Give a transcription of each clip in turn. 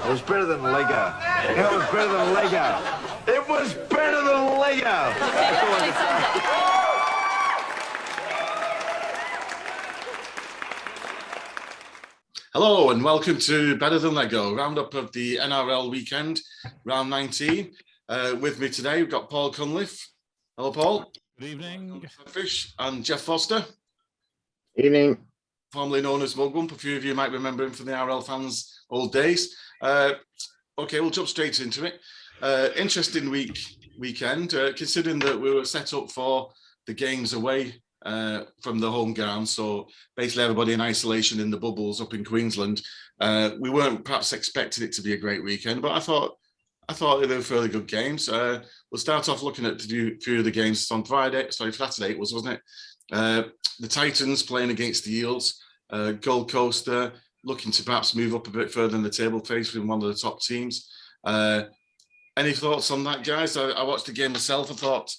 It was better than Lego. It was better than Lego. It was better than Lego. That's all I can say. Hello and welcome to Better Than Lego, roundup of the NRL weekend, round 19. With me today, we've got Paul Cunliffe. Hello, Paul. Good evening. Fish and Geoff Foster. Evening. Formerly known as Mugwump. A few of you might remember him from the NRL fans' old days. Okay, we'll jump straight into it. Interesting weekend, considering that we were set up for the games away from the home ground, so basically everybody in isolation in the bubbles up in Queensland. We weren't perhaps expecting it to be a great weekend, but I thought they were fairly good games. We'll start off looking at a few of the games on Saturday it was, wasn't it? The Titans playing against the Eels, Gold Coast looking to perhaps move up a bit further in the table, facing one of the top teams. Any thoughts on that, guys? I watched the game myself. I thought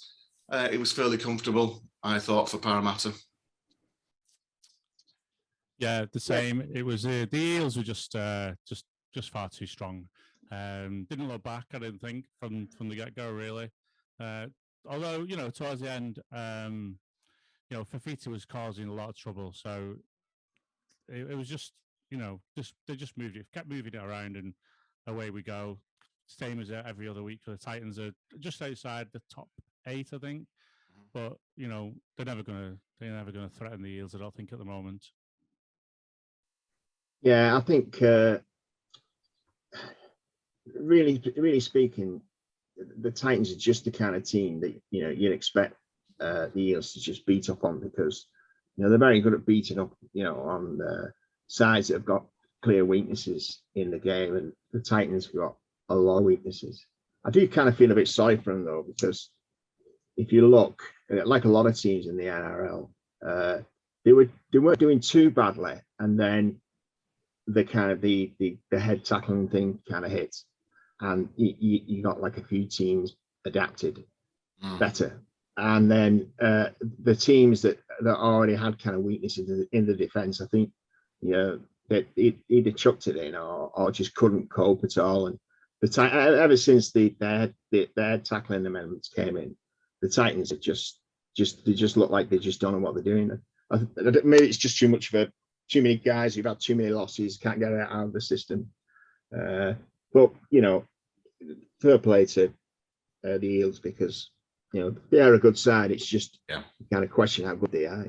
it was fairly comfortable, I thought, for Parramatta. Yeah, the same. It was the Eels were just far too strong. Didn't look back, I didn't think, from the get-go, really. Although, towards the end, Fafita was causing a lot of trouble. So it was just, they just moved it, kept moving it around, and away we go. Same as every other week. The Titans are just outside the top 8, I think. But they're never gonna threaten the Eels, I don't think, at the moment. Yeah, I think really speaking, the Titans are just the kind of team that you'd expect the Eels to just beat up on, because they're very good at beating up on sides that have got clear weaknesses in the game, and the Titans have got a lot of weaknesses. I do kind of feel a bit sorry for them though, because if you look, like a lot of teams in the NRL, they weren't doing too badly, and then the kind of the head tackling thing kind of hit, and you got like a few teams adapted better, and then the teams that already had kind of weaknesses in the defense, I think that either chucked it in or just couldn't cope at all. And ever since their tackling amendments came in, the Titans are just look like they just don't know what they're doing. Maybe it's just too many guys who've had too many losses, can't get it out of the system. But fair play to the Eels, because they are a good side. It's just kind of question how good they are.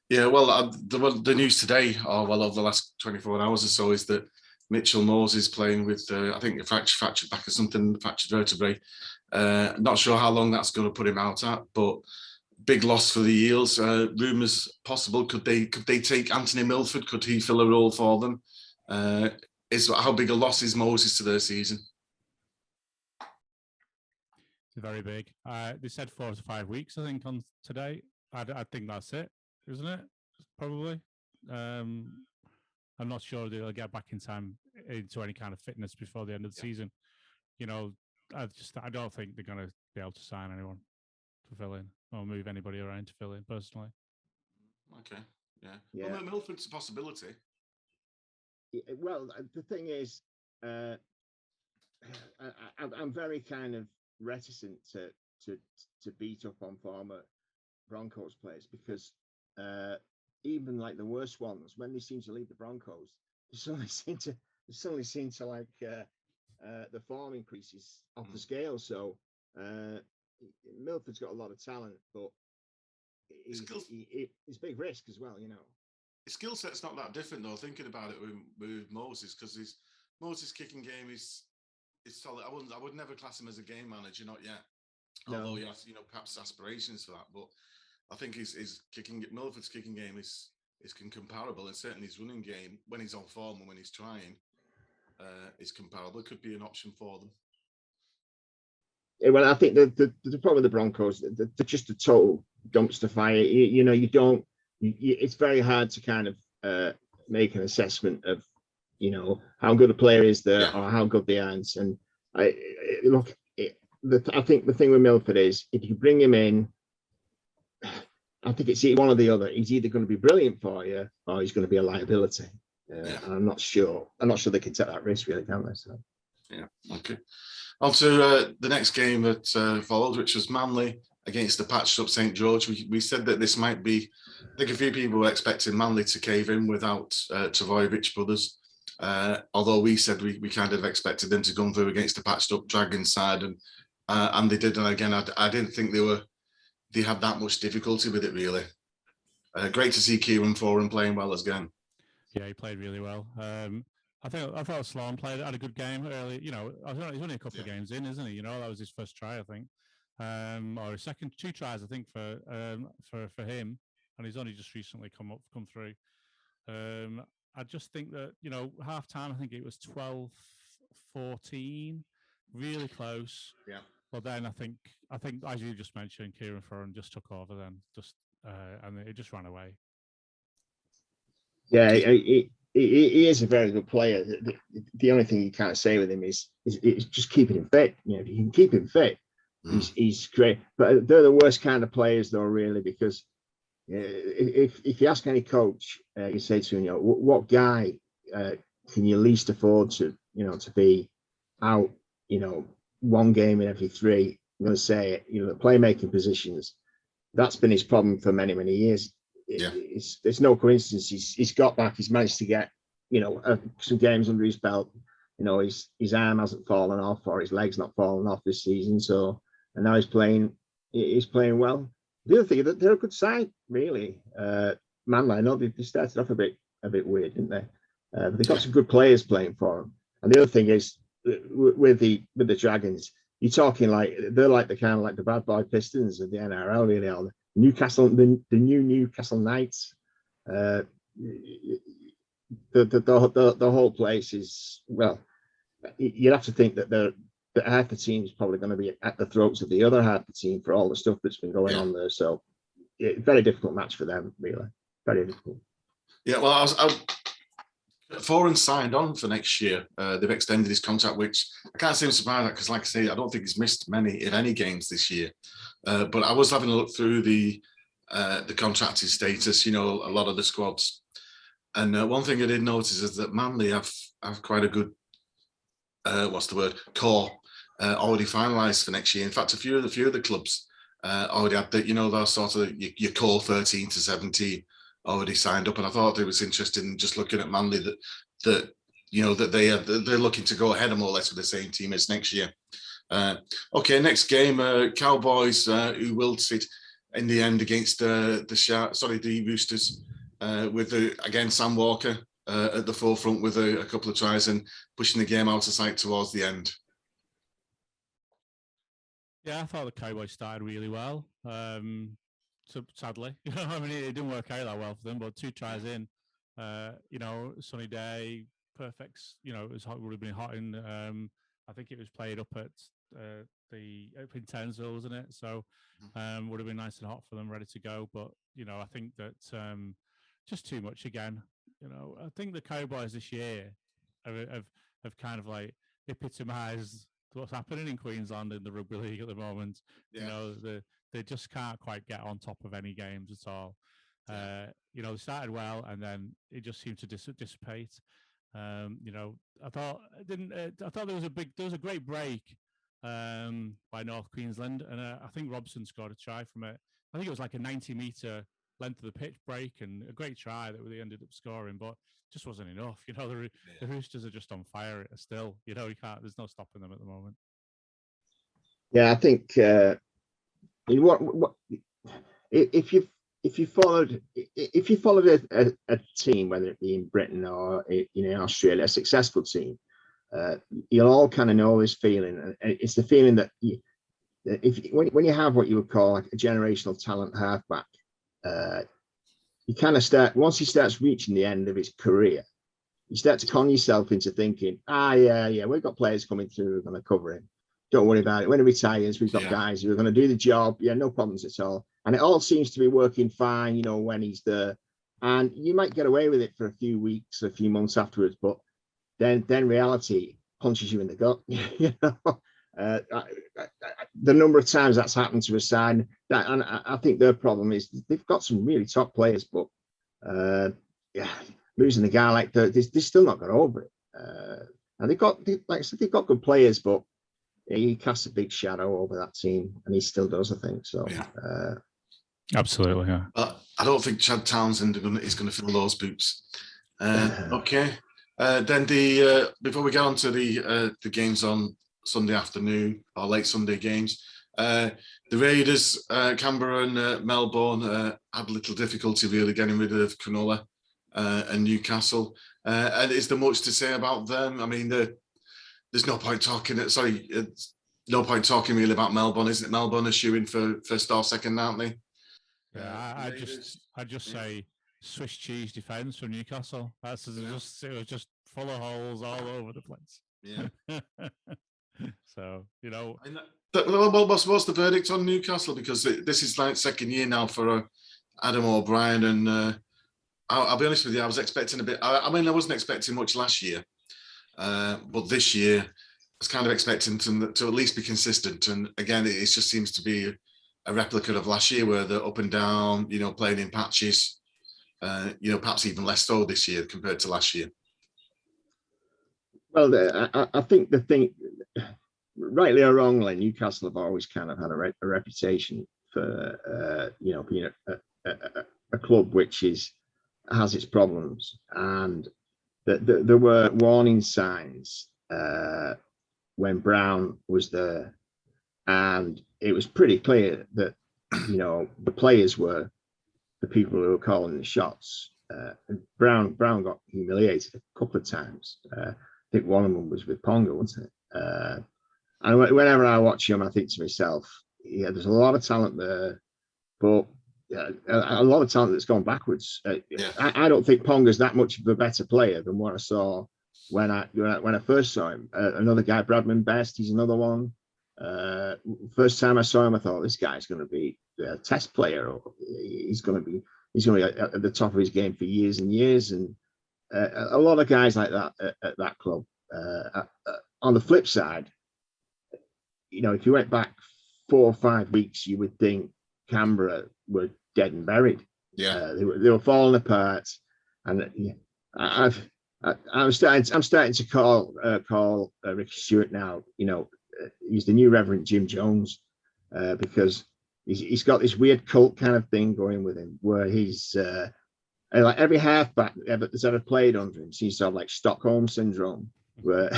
Yeah, well, the news today, over the last 24 hours or so, is that Mitchell Moses playing with, I think, a fractured back or something, fractured vertebrae. Not sure how long that's going to put him out at, but big loss for the Eels. Rumours possible. Could they take Anthony Milford? Could he fill a role for them? How big a loss is Moses to their season? It's very big. They said 4 to 5 weeks, I think, on today. I think that's it, isn't it? Probably. I'm not sure they'll get back in time into any kind of fitness before the end of the season. I don't think they're going to be able to sign anyone to fill in or move anybody around to fill in, personally. Okay, yeah. Well, Milford's a possibility. Well, the thing is, I'm very kind of reticent to beat up on former Broncos players, because even like the worst ones, when they seem to leave the Broncos, they suddenly seem to like the form increases off the scale. So Milford's got a lot of talent, but he's big risk as well. His skill set's not that different though. Thinking about it with Moses, because Moses' kicking game is solid. I would never class him as a game manager, not yet. No. Although he has perhaps aspirations for that, but I think Milford's kicking game is comparable, and certainly his running game, when he's on form and when he's trying, is comparable. It could be an option for them. Yeah, well, I think the problem with the Broncos, they're just a total dumpster fire. It's very hard to kind of make an assessment of how good a player is there or how good they aren't. And I think the thing with Milford is, if you bring him in, I think it's one or the other. He's either going to be brilliant for you or he's going to be a liability. And I'm not sure they can take that risk, really, can they? So. Yeah. Okay. On to the next game that followed, which was Manly against the patched up St George. We said that this might be, I think a few people were expecting Manly to cave in without Travojevic brothers. Although we said we kind of expected them to come through against the patched up Dragons side, and they did. And again, I didn't think they had that much difficulty with it, really. Great to see Kieran Foran playing well again. Yeah, he played really well. I thought Sloan had a good game early. You know, he's only a couple of games in, isn't he? You know, that was his first try, I think, or his second, 2 tries, I think, for him, and he's only just recently come through. I just think that, you know, half time, I think it was 12-14, really close. Yeah. But then I think as you just mentioned, Kieran Foran just took over then, and it just ran away. Yeah, he is a very good player. The only thing you can't say with him is just keeping him fit. You know, if you can keep him fit, he's great. But they're the worst kind of players, though, really, because if you ask any coach, you say to him, you know, what guy can you least afford to be out, you know, 1 game in every 3? I'm going to say it. You know, the playmaking positions. That's been his problem for many, many years. It's no coincidence he's got back. He's managed to get, you know, some games under his belt. You know, his arm hasn't fallen off, or his leg's not fallen off this season. So, and now he's playing well. The other thing, they're a good side, really. Manly, I know they started off a bit weird, didn't they? But they've got some good players playing for them. And the other thing is with the Dragons, you're talking like they're like the kind of like the bad boy Pistons of the NRL, really. Are Newcastle, the new Newcastle Knights. The whole place is, well, you'd have to think that half the team is probably going to be at the throats of the other half of the team for all the stuff that's been going on there. So, very difficult match for them, really. Very difficult. Yeah, well, Foran signed on for next year. They've extended his contract, which I can't say I'm surprised at, because, like I say, I don't think he's missed many, if any, games this year. But I was having a look through the contracted status, you know, a lot of the squads. And one thing I did notice is that Manly have quite a good, core already finalised for next year. In fact, a few of the clubs already had that, you know, those sort of your core 13 to 17 already signed up. And I thought it was interesting just looking at Manly that you know, that they're looking to go ahead more or less with the same team as next year. Okay, next game, Cowboys who wilted in the end against the Roosters, with again Sam Walker at the forefront with a couple of tries and pushing the game out of sight towards the end. Yeah, I thought the Cowboys started really well. So sadly, you know, I mean, it didn't work out that well for them. But 2 tries in, you know, sunny day, perfect. You know, it would have been hot in. I think it was played up at in Townsville, wasn't it? So would have been nice and hot for them, ready to go. But you know, I think that just too much again. You know, I think the Cowboys this year have kind of like epitomised what's happening in Queensland in the Rugby League at the moment. Yeah. You know, they just can't quite get on top of any games at all. You know, they started well and then it just seemed to dissipate. You know, I thought there was a great break by North Queensland, and I think Robson scored a try from it. I think it was like a 90-metre length of the pitch break and a great try that they ended up scoring, but just wasn't enough. You know, the Roosters are just on fire still. You know, there's no stopping them at the moment. Yeah, I think what if you followed a team, whether it be in Britain or in Australia, a successful team, you'll all kind of know this feeling. And it's the feeling that when you have what you would call like a generational talent halfback, you kind of start, once he starts reaching the end of his career, you start to con yourself into thinking, yeah, we've got players coming through who are going to cover him. Don't worry about it. When he retires, we've got guys who are going to do the job. Yeah, no problems at all. And it all seems to be working fine, you know, when he's there. And you might get away with it for a few weeks, a few months afterwards, but then reality punches you in the gut. You know, the number of times that's happened to a side, and I think their problem is they've got some really top players, but losing a guy like that, they're still not got over it. And like I said, they've got good players, but he casts a big shadow over that team, and he still does, I think. So, absolutely, yeah. I don't think Chad Townsend is going to fill those boots. Okay. Then before we get on to the games on Sunday afternoon or late Sunday games, the Raiders, Canberra and Melbourne had a little difficulty really getting rid of Cronulla and Newcastle. And is there much to say about them? I mean, there's no point talking. No point talking really about Melbourne, isn't it? Melbourne are shooing for first or second, aren't they? Yeah, I just say Swiss cheese defence from Newcastle. It was just full of holes all over the place. Yeah. So well, what's the verdict on Newcastle? Because this is like second year now for Adam O'Brien, and I'll be honest with you, I was expecting a bit. I mean, I wasn't expecting much last year, but this year I was kind of expecting to at least be consistent. And again, it just seems to be a replica of last year, where they're up and down, playing in patches. Perhaps even less so this year compared to last year. Well, I think the thing, rightly or wrongly, Newcastle have always kind of had a reputation for being a club which has its problems, and there were warning signs when Brown was there, and it was pretty clear that the players were the people who were calling the shots. Brown got humiliated a couple of times. I think one of them was with Ponga, wasn't it? And whenever I watch him, I think to myself, yeah, there's a lot of talent there, but a lot of talent that's gone backwards. I don't think Ponga's that much of a better player than what I saw when I first saw him. Another guy, Bradman Best, he's another one. First time I saw him, I thought this guy's going to be a test player, or he's going to be at the top of his game for years and years. And a lot of guys like that at that club. On the flip side, if you went back 4 or 5 weeks, you would think Canberra were dead and buried. Yeah, they were falling apart, and I'm starting to call Ricky Stewart now. He's the new Reverend Jim Jones, because he's got this weird cult kind of thing going with him, where he's like every halfback that's ever played under him seems to have like Stockholm syndrome, where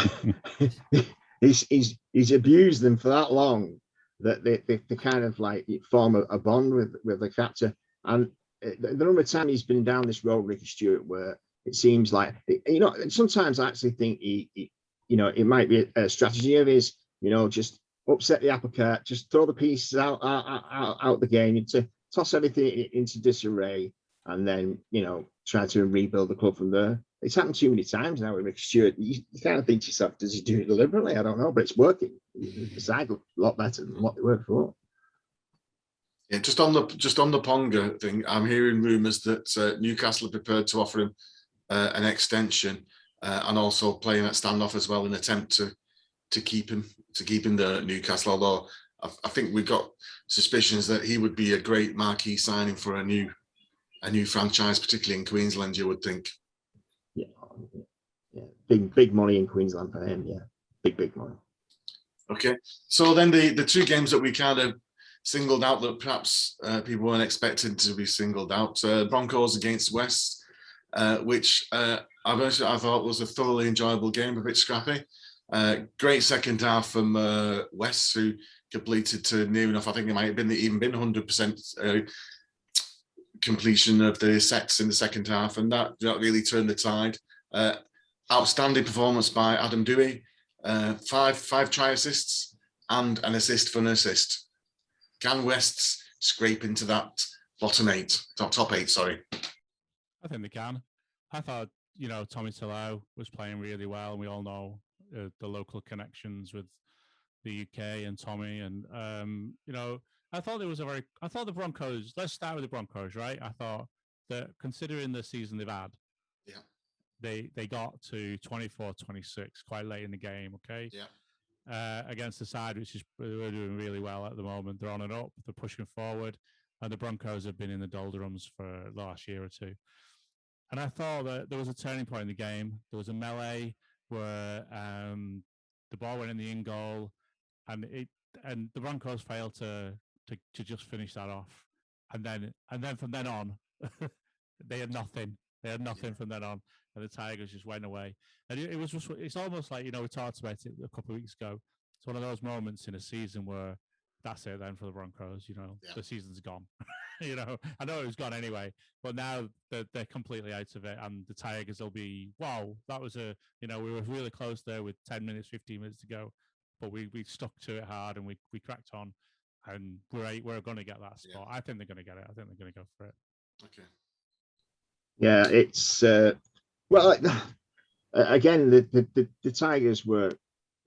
he's abused them for that long that they kind of like form a bond with the captor. And the number of times he's been down this road, Ricky Stewart, where it seems like sometimes I actually think it might be a strategy of his. Just upset the apple cart, just throw the pieces out the game, to toss everything into disarray, and then try to rebuild the club from there. It's happened too many times now with Rick Stewart. You kind of think to yourself, does he do it deliberately? I don't know, but it's working. The side look a lot better than what they were before. Yeah, just on the Ponga thing, I'm hearing rumours that Newcastle are prepared to offer him an extension and also playing at standoff as well, in an attempt to keep him there at Newcastle. Although I think we've got suspicions that he would be a great marquee signing for a new franchise, particularly in Queensland, you would think. Yeah, big money in Queensland for him. Yeah, big money. Okay, so then the 2 games that we kind of singled out that perhaps people weren't expecting to be singled out: Broncos against West, which I thought was a thoroughly enjoyable game, a bit scrappy. Great second half from West, who completed to near enough. I think it might have even been 100% completion of the sets in the second half, and that really turned the tide. Outstanding performance by Adam Dewey, 5 try assists and an assist for an assist. Can Wests scrape into that top 8? Sorry, I think they can. I thought Tommy Talau was playing really well, and we all know the local connections with the UK and Tommy, and I thought the Broncos. Let's start with the Broncos, right? I thought that considering the season they've had, they got to 24-26 quite late in the game. Okay, against the side which is we're doing really well at the moment. They're on and up. They're pushing forward, and the Broncos have been in the doldrums for the last year or two. And I thought that there was a turning point in the game. There was a melee where the ball went in the in goal, and the Broncos failed to just finish that off. And then from then on, they had nothing. They had nothing from then on, and the Tigers just went away. And it was just, it's almost like, we talked about it a couple of weeks ago. It's one of those moments in a season where that's it then for the Broncos. The season's gone. I know it was gone anyway, but now they're completely out of it, and the Tigers will be, wow, that was we were really close there with 10 minutes, 15 minutes to go, but we stuck to it hard and we cracked on, and we're going to get that spot. I think they're going to get it. I think they're going to go for it. Okay. Yeah, it's again, the Tigers were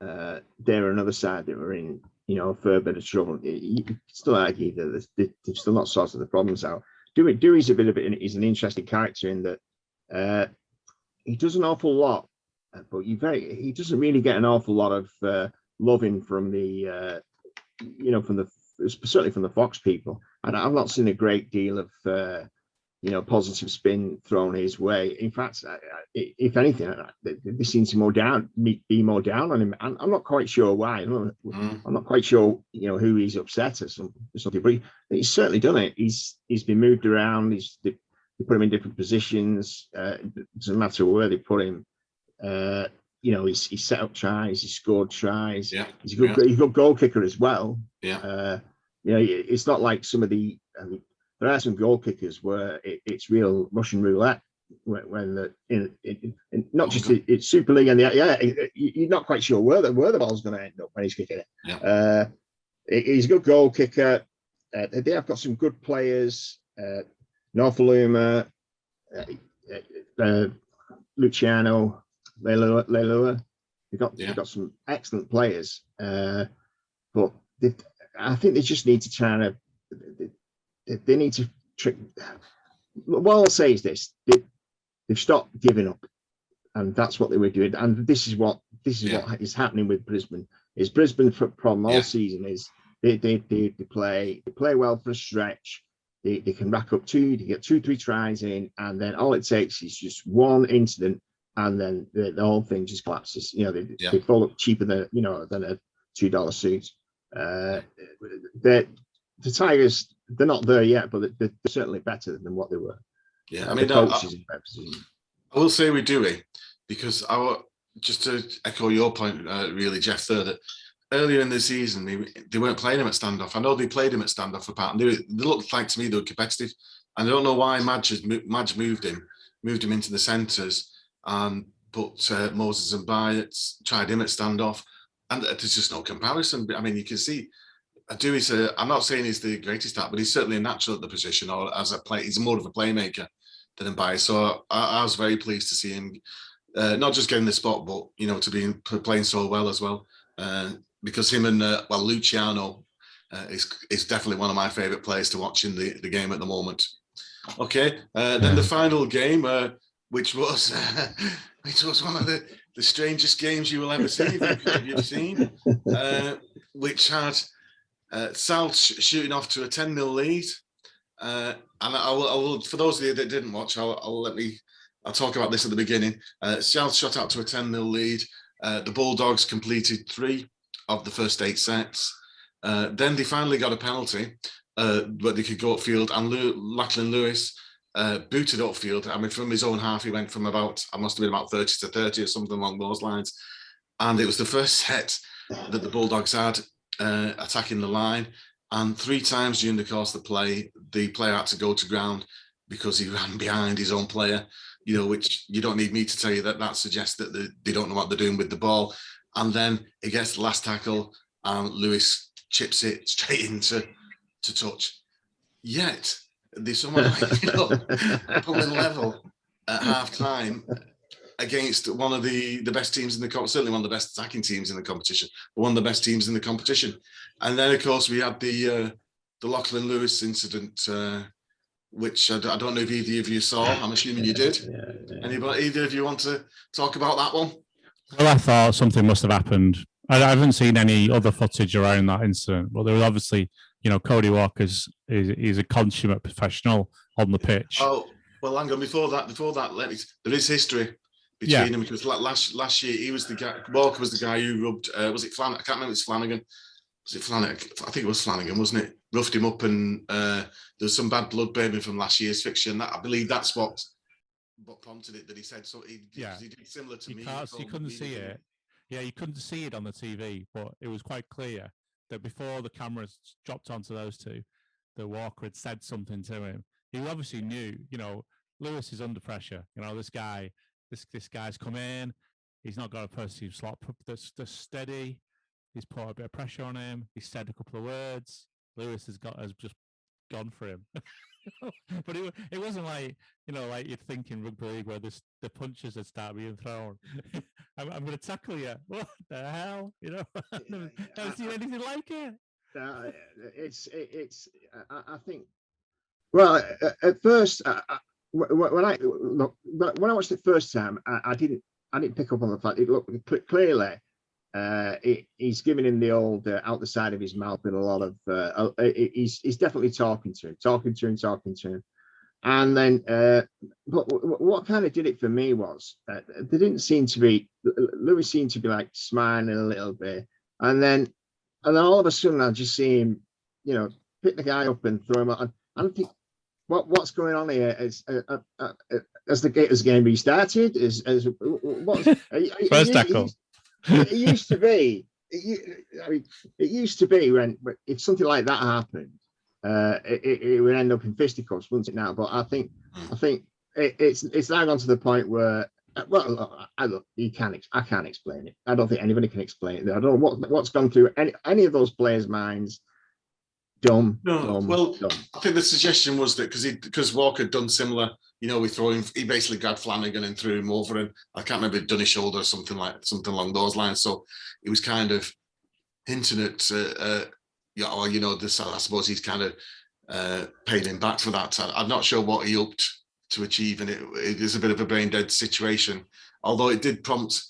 they're another side that were in a fair bit of trouble. You could still argue that they've still not sorted the problems out. Dewey's a bit of he's an interesting character in that he does an awful lot, but he doesn't really get an awful lot of loving from the certainly from the Fox people, and I've not seen a great deal of positive spin thrown his way. In fact, if anything, they seem to be more down on him. And I'm not quite sure why. I'm not quite sure, who he's upset or something. But he's certainly done it. He's been moved around. They put him in different positions. It doesn't matter where they put him. He's set up tries. He scored tries. Yeah. He's a good goal kicker as well. Yeah. It's not like some of the. There are some goal kickers where it's real Russian roulette when not just it's Super League and you're not quite sure where the ball's going to end up when he's kicking it. Yeah. He's a good goal kicker. They have got some good players. Norfoluma, Luciano, Leilua. They've got some excellent players, but I think they just need to try to. They need to trick. What I'll say is this: they've stopped giving up, and that's what they were doing. And this is what is happening with Brisbane. Is Brisbane's problem all season is they play well for a stretch. They can rack up they get 2-3 tries in, and then all it takes is just one incident, and then the whole thing just collapses. They fall up cheaper than a $2 suit. The Tigers, they're not there yet, but they're certainly better than what they were. Yeah, the coach is in better position. I will say we do it because just to echo your point, really, Geoff, there, that earlier in the season they weren't playing him at standoff. I know they played him at standoff for part, and they looked like to me they were competitive. And I don't know why Madge moved him into the centres and put Moses and Byett, tried him at standoff, and there's just no comparison. I mean, you can see. I'm not saying he's the greatest at, but he's certainly a natural at the position, or as a play, he's more of a playmaker than a buyer. So I was very pleased to see him, not just getting the spot, but to be playing so well as well. Because him and Luciano is definitely one of my favourite players to watch in the game at the moment. Okay, then the final game, which was one of the strangest games you will ever see, if you've seen, which had. South shooting off to a 10-0 lead, and I will. For those of you that didn't watch, I'll talk about this at the beginning. South shot out to a 10-0 lead. The Bulldogs completed 3 of the first 8 sets. Then they finally got a penalty, but they could go upfield, and Lachlan Lewis booted upfield. I mean, from his own half, he went from about 30 to 30 or something along those lines. And it was the first set that the Bulldogs had. Attacking the line, and 3 times during the course of the play, the player had to go to ground because he ran behind his own player, which you don't need me to tell you that suggests that they don't know what they're doing with the ball. And then he gets the last tackle, and Lewis chips it straight into touch. Yet there's someone pulling level at half time against one of the best teams in the competition, certainly one of the best attacking teams in the competition, but one of the best teams in the competition. And then, of course, we had the Lachlan Lewis incident, which I don't know if either of you saw. I'm assuming you did. Either of you want to talk about that one? Well, I thought something must have happened. I haven't seen any other footage around that incident, but there was obviously, Cody Walker's is a consummate professional on the pitch. Oh, Well, hang on. Before that, there is history between them because last year he was the guy. Walker was the guy who rubbed. Was it Flanagan? I can't remember. It's Flanagan. Was it Flanagan? I think it was Flanagan, wasn't it? Roughed him up, and there was some bad blood bathing from last year's fixture. And I believe that's what prompted it. That he said so. He did similar to me. You couldn't see it. Yeah, you couldn't see it on the TV, but it was quite clear that before the cameras dropped onto those two, that Walker had said something to him. He obviously knew, Lewis is under pressure. This guy's come in. He's not got a perceived slot that's steady. He's put a bit of pressure on him. He said a couple of words. Lewis has just gone for him. But it wasn't like like you'd think in rugby league where the punches had started being thrown. I'm going to tackle you. What the hell? I've never seen anything like it. I think. Well, at first, when I watched it first time, I didn't pick up on the fact it looked clearly. He's giving him the old out the side of his mouth with a lot of. He's definitely talking to him, and then. But what kind of did it for me was they didn't seem to be. Lewis seemed to be like smiling a little bit, and then all of a sudden I just see him, pick the guy up and throw him out. I don't think what's going on here is as the game restarted. First tackle. It used to be. It used to be when if something like that happened, it would end up in fisticuffs, wouldn't it? Now, but I think it's now gone to the point where. Well, I can't explain it. I don't think anybody can explain it. I don't know what's gone through any of those players' minds. Dumb. I think the suggestion was that because Walker had done similar, we throw him. He basically grabbed Flanagan and threw him over, and I can't remember, done his shoulder or something along those lines. So it was kind of hinting at, this. I suppose he's kind of paying him back for that. I'm not sure what he hoped to achieve, and it is a bit of a brain dead situation. Although it did prompt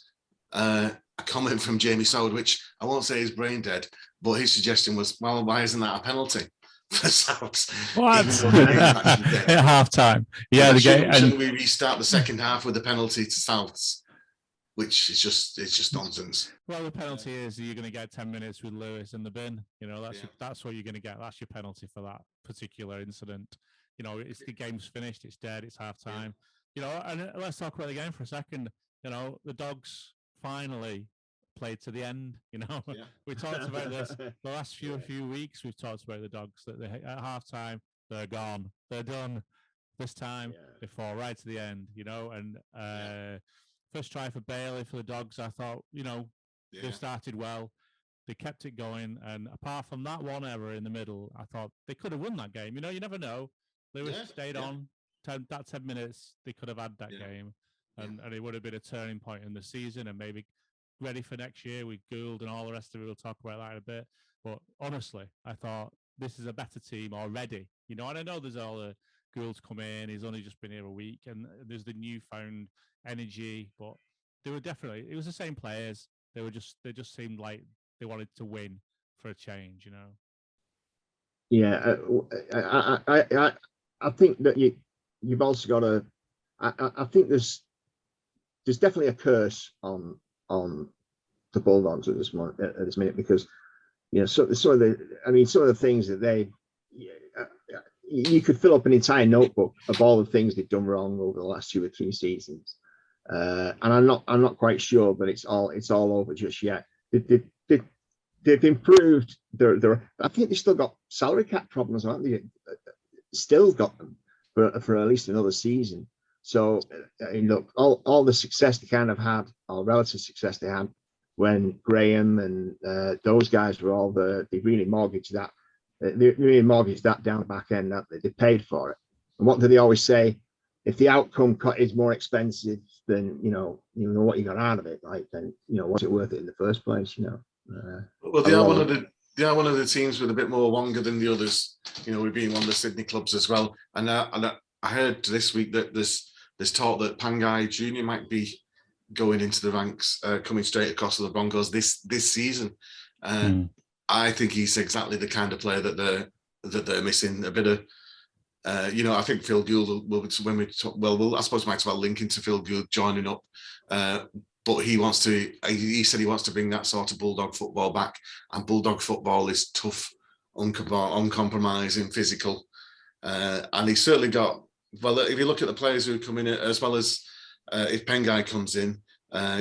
a comment from Jamie Soward, which I won't say is brain dead, but his suggestion was, well, why isn't that a penalty for Souths? What? At half time. Yeah, shouldn't we restart the second half with a penalty to Souths? Which is just nonsense. Well, the penalty is you're going to get 10 minutes with Lewis in the bin. That's what you're going to get. That's your penalty for that particular incident. It's the game's finished. It's dead. It's half time. And let's talk about the game for a second. The Dogs finally played to the end. We talked about this the last few weeks. We've talked about the Dogs that at half time they're gone, they're done. This time they fall right to the end. And first try for Bailey for the Dogs. I thought they started well. They kept it going, and apart from that one error in the middle, I thought they could have won that game. You never know. Lewis stayed on 10 minutes. They could have had that game, and it would have been a turning point in the season, and maybe ready for next year with Gould and all the rest of it. We'll talk about that in a bit. But honestly, I thought this is a better team already. And I know there's all the Gould's come in. He's only just been here a week, and there's the newfound energy. But they were definitely. It was the same players. They just seemed like they wanted to win for a change. Yeah, I think that you've also got to. I think there's definitely a curse on the Bulldogs at this minute because some of the things that you could fill up an entire notebook of all the things they've done wrong over the last 2 or 3 seasons, and I'm not quite sure, but it's all over just yet. They've improved. I think they've still got salary cap problems, haven't they? Still got them for at least another season. So look, all the success they kind of had, or relative success they had when Graham and those guys were all they really mortgaged that. They really mortgaged that down the back end. That they paid for it. And what do they always say? If the outcome is more expensive than what you got out of it, then was it worth it in the first place? Well, they are one of the teams with a bit more wonga than the others. We've been one of the Sydney clubs as well. And I heard this week that there's talk that Pangai Junior might be going into the ranks, coming straight across to the Broncos this season. I think he's exactly the kind of player that they're missing. A bit of I think Phil Gould will when we talk, I suppose we might as well link into Phil Gould joining up. But he wants to. He said he wants to bring that sort of Bulldog football back, and Bulldog football is tough, uncompromising, physical, and he's certainly got. Well, if you look at the players who come in, as well as if Pengai comes in,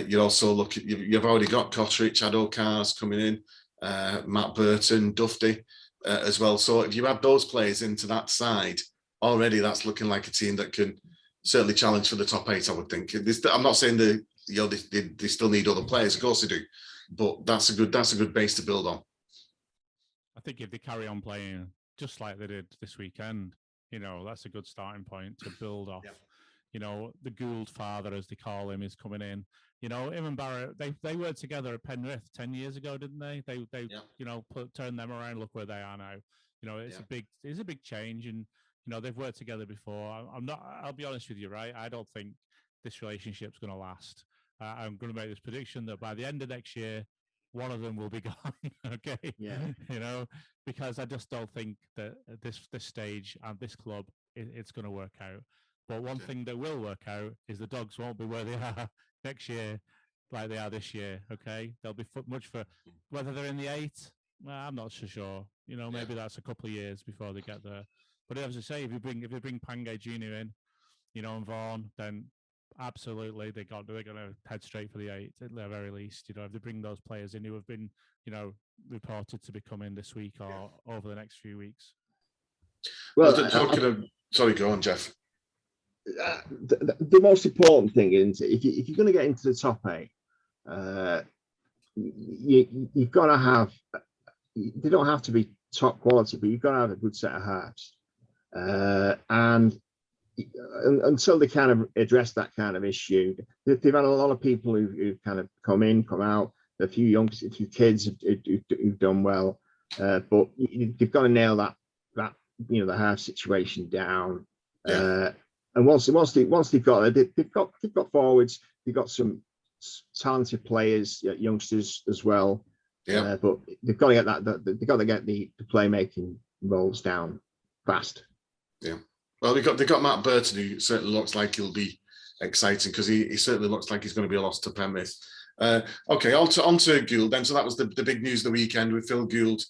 you also look at you've already got Cotteridge, Addo Cars coming in, Matt Burton, Dufty as well. So if you add those players into that side, already that's looking like a team that can certainly challenge for the top 8. I would think. I'm not saying they still need other players, of course they do, but that's a good base to build on. I think if they carry on playing just like they did this weekend, that's a good starting point to build off. Yeah. The Gould father, as they call him, is coming in. Him and Barrett, they worked together at Penrith 10 years ago, didn't they? They turned them around. Look where they are now. It's a big change, and they've worked together before. I'll be honest with you, right? I don't think this relationship's going to last. I'm going to make this prediction that by the end of next year, one of them will be gone. Okay. Yeah. Because I just don't think that at this stage and this club, it's going to work out. But one thing that will work out is the Dogs won't be where they are next year like they are this year. Okay. They'll be much for whether they're in the 8. Well, I'm not so sure. Maybe that's a couple of years before they get there. But as I say, if you bring Pangai Jr. in, and Vaughan, then absolutely they're going to head straight for the 8 at the very least. If they bring those players in who have been, reported to be coming this week or over the next few weeks. Well, sorry, go on, Geoff. The most important thing is if you're going to get into the top 8, you've got to have. They don't have to be top quality, but you've got to have a good set of halves. And until they kind of address that kind of issue, they've had a lot of people who've kind of come out. A few youngsters, a few kids who've done well, but you've got to nail that the half situation down. Yeah. And once they've got it, they've got forwards. They've got some talented players, youngsters as well. Yeah. But they've got to get they've got to get the playmaking roles down fast. Yeah. Well, they've got Matt Burton, who certainly looks like he'll be exciting because he certainly looks like he's going to be a loss to Penrith. Okay, on to Gould then. So that was the big news of the weekend with Phil Gould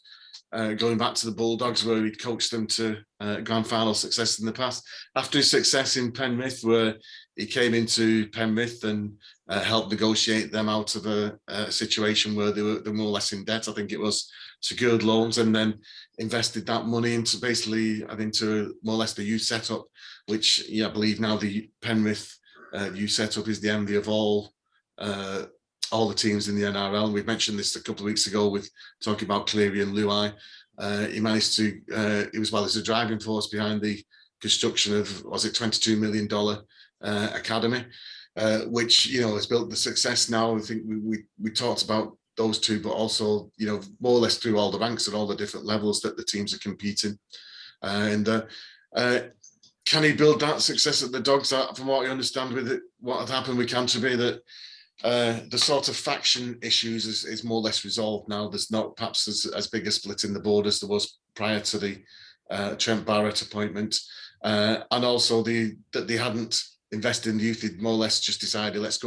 going back to the Bulldogs, where he'd coached them to grand final success in the past. After his success in Penrith, where he came into Penrith and helped negotiate them out of a situation where they were more or less in debt. I think it was secured loans, and then invested that money into more or less the youth setup, which I believe now the Penrith youth setup is the envy of all the teams in the NRL. We've mentioned this a couple of weeks ago with talking about Cleary and Luai. He managed to, as a driving force behind the construction of, was it $22 million academy, which, has built the success now. I think we talked about those two, but also, more or less through all the ranks at all the different levels that the teams are competing. Can he build that success at the Dogs? From what I understand with it, what had happened with Canterbury, that the sort of faction issues is more or less resolved now. There's not perhaps as big a split in the board as there was prior to the Trent Barrett appointment, and also that they hadn't invested in youth. They'd more or less just decided, let's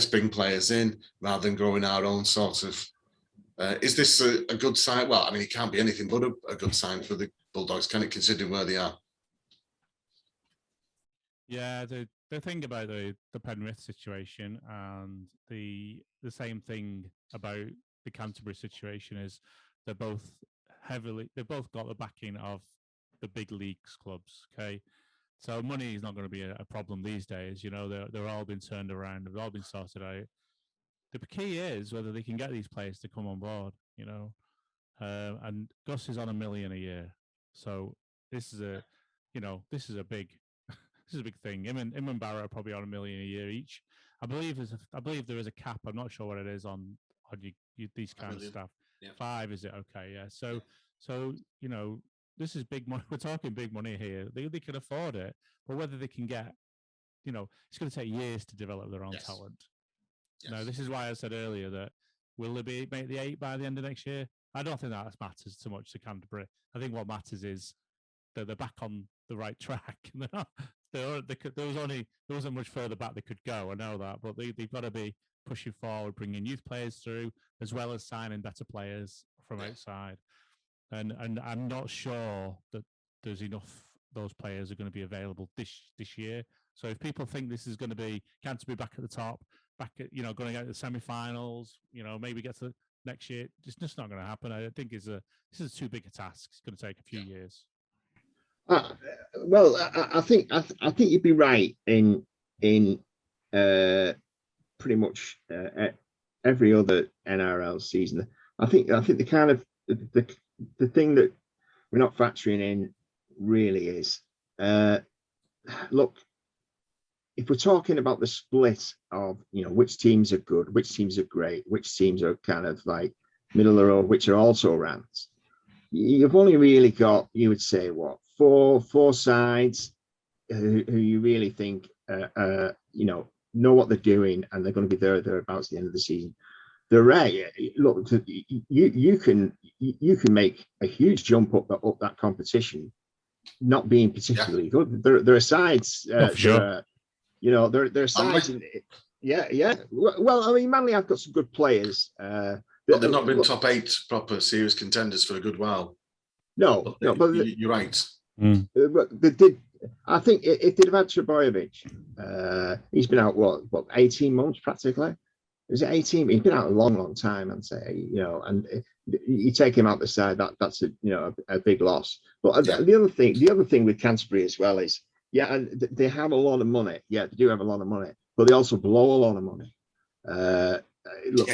bring players in rather than growing our own sort of. Is this a good sign? Well, I mean, it can't be anything but a good sign for the Bulldogs, can it, considering where they are? Yeah, the thing about the Penrith situation and the same thing about the Canterbury situation is they've both got the backing of the big leagues clubs. Okay, so money is not going to be a problem these days. They're all been turned around, they've all been sorted out. The key is whether they can get these players to come on board. And Gus is on $1 million a year, so this is a big. This is a big thing. Him and Barrett are probably on $1 million a year each. I believe there is a cap. I'm not sure what it is on these kind of stuff. Yeah. 5, is it? Okay, yeah. So this is big money. We're talking big money here. They can afford it, but whether they can get, it's going to take years to develop their own talent. Yes. Now, this is why I said earlier that will they make the 8 by the end of next year? I don't think that matters too much to Canterbury. I think what matters is they're back on the right track. They're not. There wasn't much further back they could go. I know that, but they've got to be pushing forward, bringing youth players through, as well as signing better players from outside. And I'm not sure that there's enough. Those players are going to be available this year. So if people think this is going to be Canterbury back at the top, back at going to get to the semi-finals, maybe get to next year, it's just not going to happen. I think this is too big a task. It's going to take a few years. Well, I think you'd be right in pretty much every other NRL season. I think the kind of the thing that we're not factoring in really is look, if we're talking about the split of which teams are good, which teams are great, which teams are kind of like middle of the road, which are also rants, you've only really got, you would say, what, four sides who you really think know what they're doing, and they're going to be thereabouts at the end of the season. The rest, look, you can make a huge jump up that competition, not being particularly good. There are sides, sure. There are sides. Yeah. Well, I mean, Manly have got some good players. But they've not been top 8 proper serious contenders for a good while. No, but you're right. But they did. I think if they'd have had Trebojevic, he's been out what 18 months practically. Is it 18? He's been out a long time, I'd say. And you take him out the side, that's a big loss. But the other thing with Canterbury as well is, and they have a lot of money. Yeah, they do have a lot of money, but they also blow a lot of money. Look,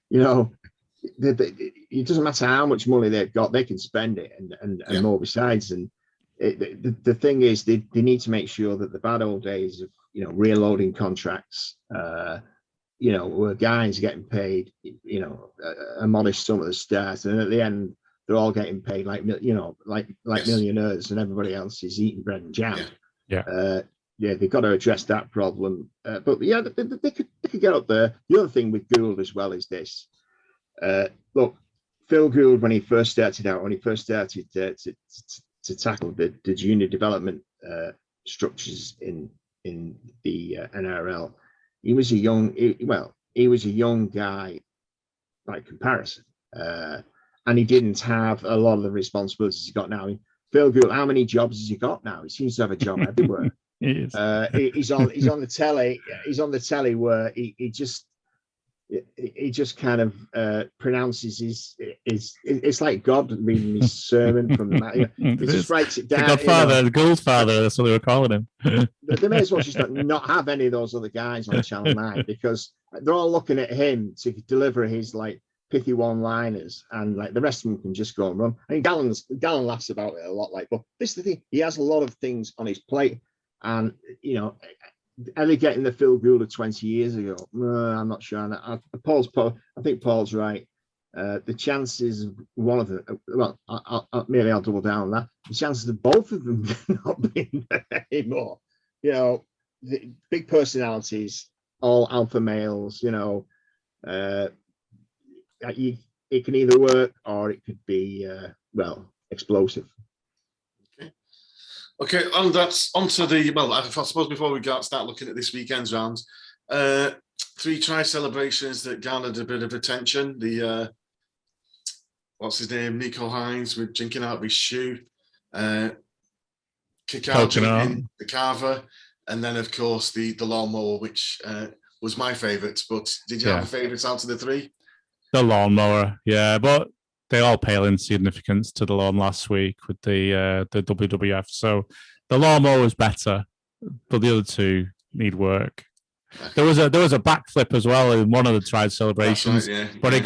it doesn't matter how much money they've got, they can spend it and more besides. And the thing is, they need to make sure that the bad old days of reloading contracts, where guys are getting paid a modest sum at the start, and at the end they're all getting paid like millionaires, and everybody else is eating bread and jam. They've got to address that problem. But they could get up there. The other thing with Gould as well is this. Look, Phil Gould, when he first started to tackle the junior development structures in the NRL, he was a young guy by comparison, and he didn't have a lot of the responsibilities he's got now. I mean, Phil Gould, how many jobs has he got now? He seems to have a job everywhere. He's on the telly. He's on the telly where he just kind of pronounces his it's like God reading his sermon from the mat. He just writes it down. The Godfather, the Gould father, that's what they were calling him. They may as well just not have any of those other guys on Channel 9, because they're all looking at him to deliver his like pithy one-liners, and like the rest of them can just go and run. I mean, Gallon laughs about it a lot, but this is the thing, he has a lot of things on his plate, and are they getting the Phil Gould of 20 years ago? I'm not sure. I think Paul's right. The chances of one of them, maybe I'll double down on that. The chances of both of them not being there anymore. The big personalities, all alpha males. It can either work or it could be explosive. Okay, and that's onto the, I suppose before we start looking at this weekend's rounds, 3 try celebrations that garnered a bit of attention. The, what's his name, Nico Hines with drinking out of his shoe, kick out drinking the carver, and then, of course, the lawnmower, which was my favourite. But did you have a favourite out of the 3? The lawnmower, but they all pale in significance to the lawn last week with the WWF. So the lawnmower was better, but the other 2 need work. There was a backflip as well in one of the tried celebrations, but it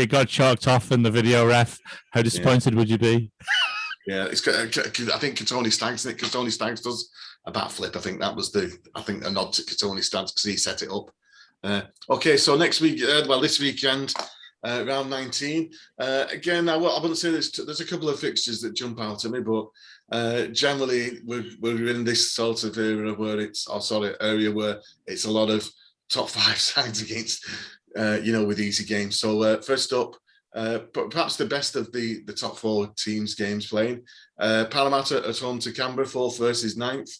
got chalked off in the video ref. How disappointed would you be? Yeah, I think Katoni Staggs, because Tony Staggs does a backflip. I think that was a nod to Katoni Staggs because he set it up. Okay, so next week, this weekend. Round 19. Again, I wouldn't say there's a couple of fixtures that jump out at me, but generally we're in this sort of area where it's a lot of top 5 sides against, with easy games. So first up, but perhaps the best of the top 4 teams games playing. Parramatta at home to Canberra, 4th versus 9th.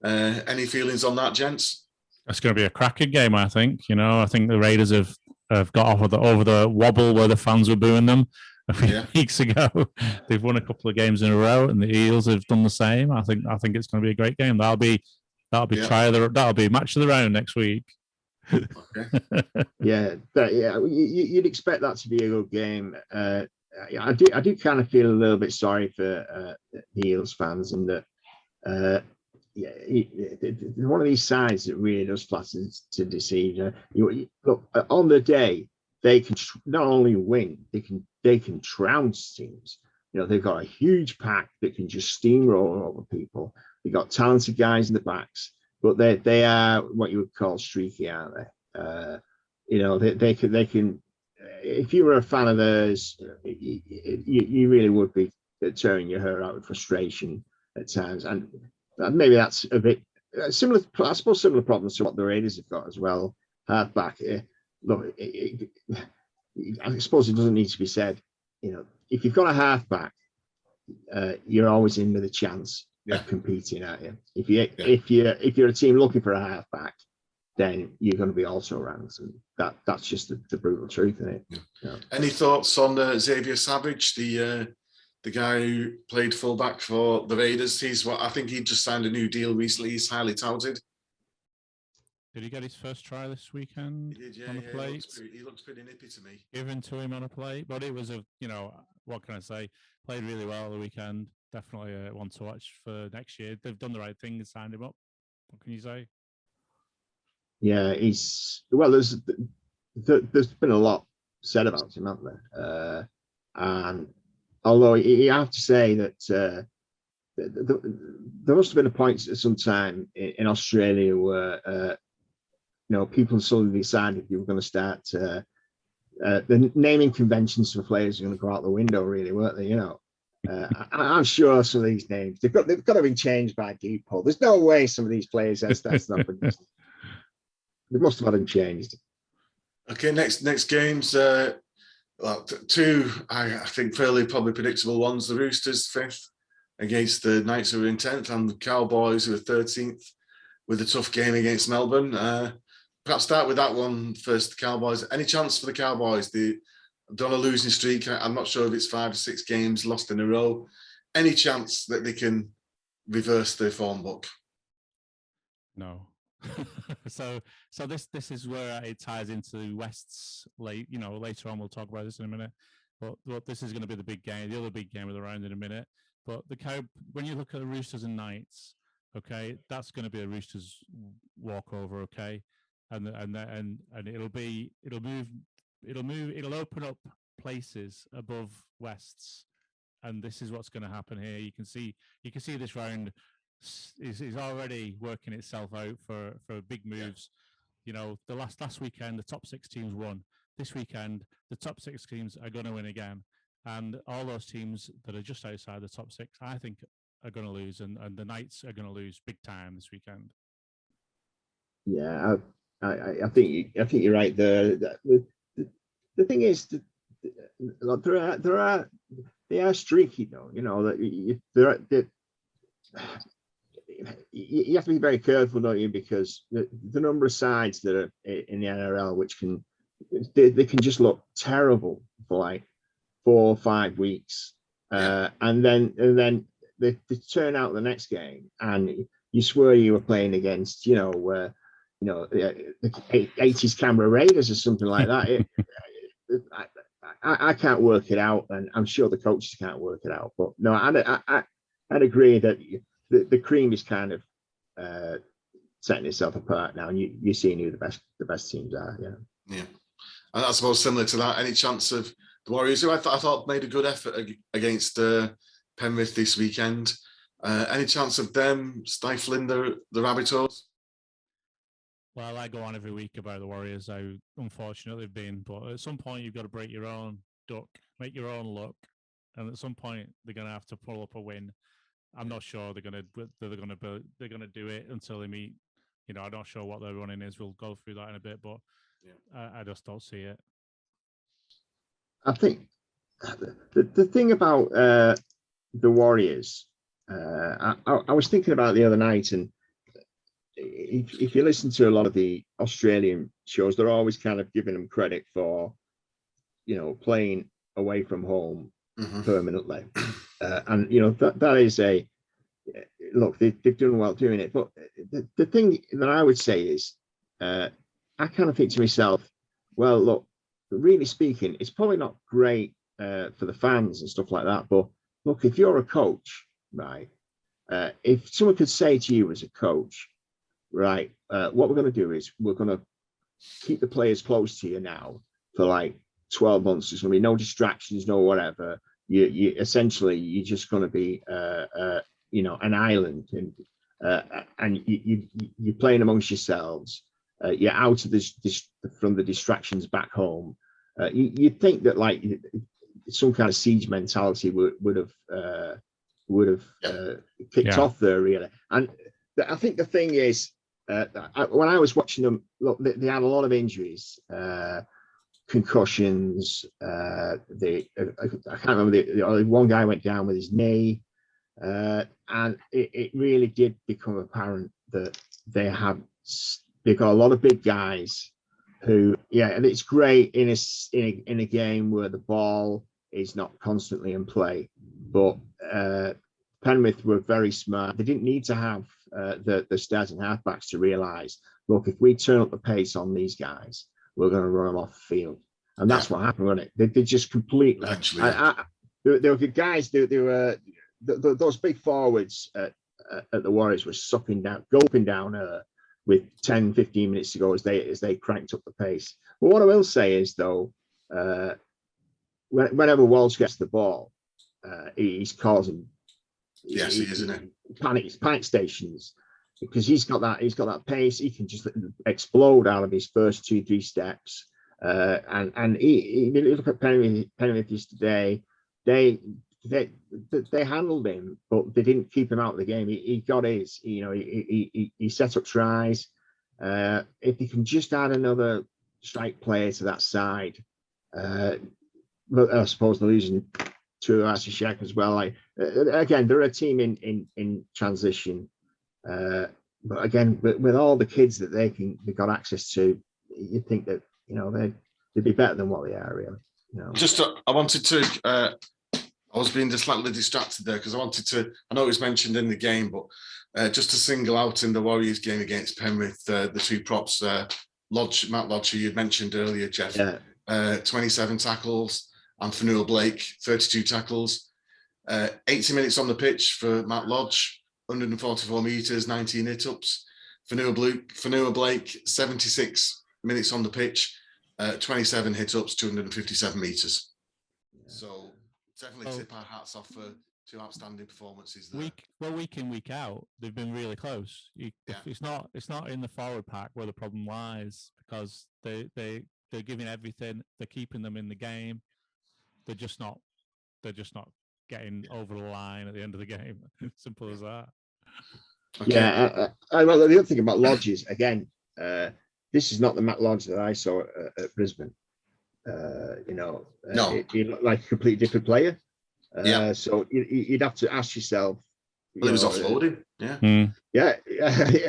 Any feelings on that, gents? It's going to be a cracking game, I think. I think the Raiders have got off over the wobble where the fans were booing them a few weeks ago. They've won a couple of games in a row, and the Eels have done the same. I think it's going to be a great game. That'll be match of the round next week. Okay. You'd expect that to be a good game. I do kind of feel a little bit sorry for the Eels fans, and that one of these sides that really does flatter to deceive. Look, on the day they can not only win, they can trounce teams. They've got a huge pack that can just steamroll over people. They've got talented guys in the backs, but they are what you would call streaky, aren't they? They can. If you were a fan of theirs, you really would be tearing your hair out with frustration at times, and maybe that's a bit similar. I suppose similar problems to what the Raiders have got as well. Halfback, look, I suppose it doesn't need to be said. If you've got a halfback, you're always in with a chance of competing, aren't you? If you're a team looking for a halfback, then you're going to be also ranked, and that's just the brutal truth, isn't it? Yeah. Any thoughts on Xavier Savage, the guy who played fullback for the Raiders? I think he just signed a new deal recently. He's highly touted. Did he get his first try this weekend? He did, yeah. On the plate? He looks pretty nippy to me. Given to him on a plate, but it was what can I say? Played really well the weekend. Definitely one to watch for next year. They've done the right thing and signed him up. What can you say? Yeah, there's been a lot said about him, hasn't there? And although you have to say that there must have been a point at some time in Australia where people suddenly decided you were going to start the naming conventions for players are going to go out the window, really, weren't they? I'm sure some of these names they've got to be changed by default. There's no way some of these players that's not been. They must have had them changed. Okay, next games. Two, I think, fairly probably predictable ones. The Roosters 5th against the Knights who are in 10th, and the Cowboys who are 13th with a tough game against Melbourne. Perhaps start with that one first, the Cowboys. Any chance for the Cowboys? They're on a losing streak. I'm not sure if it's 5 or 6 games lost in a row. Any chance that they can reverse their form book? No. so this is where it ties into West's later on we'll talk about this in a minute, but this is going to be the big game, the other big game of the round in a minute. But when you look at the Roosters and Knights, okay, that's going to be a Roosters walkover, okay, and it'll open up places above West's, and this is what's going to happen here. You can see this round is already working itself out for big moves. The last weekend the top 6 teams won. This weekend the top 6 teams are going to win again, and all those teams that are just outside the top 6 I think are going to lose, and the Knights are going to lose big time this weekend. Yeah, I think you're right there. The thing is that they are streaky though. You have to be very careful, don't you? Because the number of sides that are in the NRL, which they can just look terrible for like 4 or 5 weeks, and then they turn out the next game, and you swear you were playing against, the 80s Canberra Raiders or something like that. I can't work it out, and I'm sure the coaches can't work it out. But no, I'd agree that the cream is kind of setting itself apart now, and you're seeing who the best teams are. Yeah, and I suppose similar to that, any chance of the Warriors, who I thought made a good effort against Penrith this weekend? Any chance of them stifling the Rabbitohs? Well, I go on every week about the Warriors, how unfortunate they've been, but at some point you've got to break your own duck, make your own luck, and at some point they're going to have to pull up a win. I'm not sure they're going to do it until they meet. I'm not sure what their running is. We'll go through that in a bit, but I just don't see it. I think the thing about the Warriors, I was thinking about the other night, and if you listen to a lot of the Australian shows, they're always kind of giving them credit for, playing away from home permanently. And, that is look, they've done well doing it. But the thing that I would say is, I kind of think to myself, well, look, really speaking, it's probably not great for the fans and stuff like that. But look, if you're a coach, right, if someone could say to you as a coach, right, what we're going to do is we're going to keep the players close to you now for like 12 months. There's going to be no distractions, no whatever. You essentially, you're just going to be, an island, and you're playing amongst yourselves. You're out of this from the distractions back home. You'd think that like some kind of siege mentality would have kicked off there, really. And I think the thing is, when I was watching them, look, they had a lot of injuries, concussions. I can't remember. The one guy went down with his knee, and it really did become apparent that they've got a lot of big guys who, and it's great in a game where the ball is not constantly in play, but Penrith were very smart. They didn't need to have the starting halfbacks to realise, look, if we turn up the pace on these guys, we're going to run them off the field. And that's what happened, wasn't it? They just completely. There were guys, those big forwards at the Warriors were gulping down with 10, 15 minutes to go as they cranked up the pace. But what I will say is, though, whenever Walsh gets the ball, he's causing panic stations, because he's got that pace. He can just explode out of his first 2-3 steps. And he look at Penrith yesterday. They handled him, but they didn't keep him out of the game. He got his, he set up tries. If he can just add another strike player to that side, but I suppose they're losing to Ashishek as well. Again, they're a team in transition, but again, with all the kids that they got access to, you'd think that they'd be better than what they are, really. Just I wanted to. I was being slightly distracted there because I know it was mentioned in the game, but just to single out in the Warriors game against Penrith, the two props, Matt Lodge, who you'd mentioned earlier, Geoff, 27 tackles, and Fanua Blake, 32 tackles, 80 minutes on the pitch for Matt Lodge, 144 metres, 19 hit-ups. Fanua Blake, 76 minutes on the pitch, 27 hit-ups, 257 metres. So definitely tip our hats off for two outstanding performances there. Week in, week out, they've been really close. It's not in the forward pack where the problem lies, because they're giving everything. They're keeping them in the game. They're just not getting over the line at the end of the game. Simple as that. Okay. Yeah. Well, the other thing about Lodge is, again, this is not the Matt Lodge that I saw at Brisbane. No. He looked like a completely different player. So you'd have to ask yourself. He was offloading. Yeah.